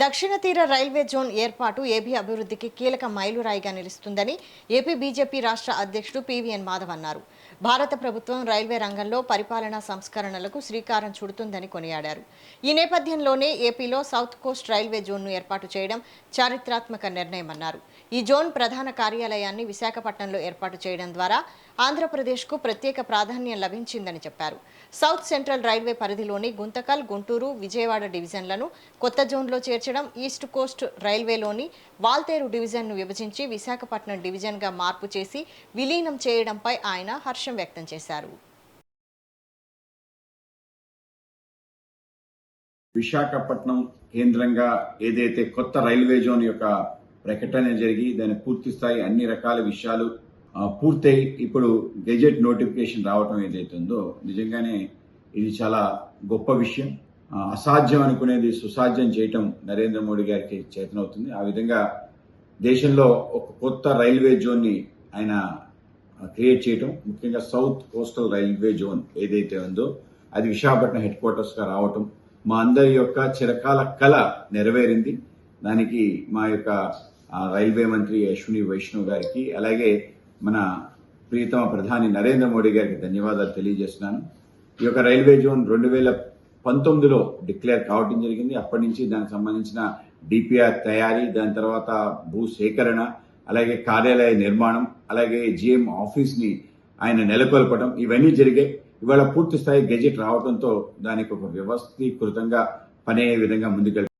దక్షిణ తీర railway zone ఏర్పాటు ఏపీ అభివృద్ధికి కీలక మైలురాయిగా నిలుస్తుందని ఏపీ బీజేపీ రాష్ట్ర అధ్యక్షుడు పీవీఎన్ మాధవ్ అన్నారు. భారత ప్రభుత్వం రైల్వే రంగంలో పరిపాలనా సంస్కరణలకు శ్రీకారం చుడుతుందని కొనియాడారు. ఈ నేపథ్యంలోనే ఏపీలో సౌత్ కోస్ట్ రైల్వే జోన్ను ఏర్పాటు చేయడం చారిత్రాత్మక నిర్ణయమన్నారు. ఈ జోన్ ప్రధాన కార్యాలయాన్ని విశాఖపట్నంలో ఏర్పాటు చేయడం ద్వారా ఆంధ్రప్రదేశ్కు ప్రత్యేక ప్రాధాన్యం లభించిందని చెప్పారు. సౌత్ సెంట్రల్ రైల్వే పరిధిలోని గుంతకల్, గుంటూరు, విజయవాడ డివిజన్లను కొత్త జోన్లో చేర్చడం, ఈస్ట్ కోస్ట్ రైల్వేలోని వాల్తేరు డివిజన్ను విభజించి విశాఖపట్నం డివిజన్గా మార్పు చేసి విలీనం చేయడంపై ఆయన హర్షం వ్యక్తం చేశారు. విశాఖపట్నం కేంద్రంగా ఏదైతే కొత్త రైల్వే జోన్ యొక్క ప్రకటన జరిగి దాని పూర్తి స్థాయి అన్ని రకాల విషయాలు పూర్తయి ఇప్పుడు గెజెట్ నోటిఫికేషన్ రావటం ఏదైతే ఉందో నిజంగానే ఇది చాలా గొప్ప విషయం. అసాధ్యం అనుకునేది సుసాధ్యం చేయటం నరేంద్ర మోడీ గారికి చేతనవుతుంది. ఆ విధంగా దేశంలో ఒక కొత్త రైల్వే జోన్ని ఆయన క్రియేట్ చేయటం, ముఖ్యంగా సౌత్ కోస్టల్ రైల్వే జోన్ ఏదైతే ఉందో అది విశాఖపట్నం హెడ్ క్వార్టర్స్గా రావటం మా అందరి యొక్క చిరకాల కళ నెరవేరింది. దానికి మా యొక్క రైల్వే మంత్రి అశ్విని వైష్ణవ్ గారికి, అలాగే మన ప్రియతమ ప్రధాని నరేంద్ర మోడీ గారికి ధన్యవాదాలు తెలియజేస్తున్నాను. ఈ యొక్క రైల్వే జోన్ 2019లో డిక్లేర్ కావడం జరిగింది. అప్పటి నుంచి దానికి సంబంధించిన డిపిఆర్ తయారీ, దాని తర్వాత భూ సేకరణ, అలాగే కార్యాలయ నిర్మాణం, అలాగే జిఎం ఆఫీస్ని ఆయన నెలకొల్పడం ఇవన్నీ జరిగాయి. ఇవాళ పూర్తి స్థాయి గెజెట్ రావడంతో దానికి ఒక వ్యవస్థీకృతంగా పనే విధంగా ముందుకెళ్తారు.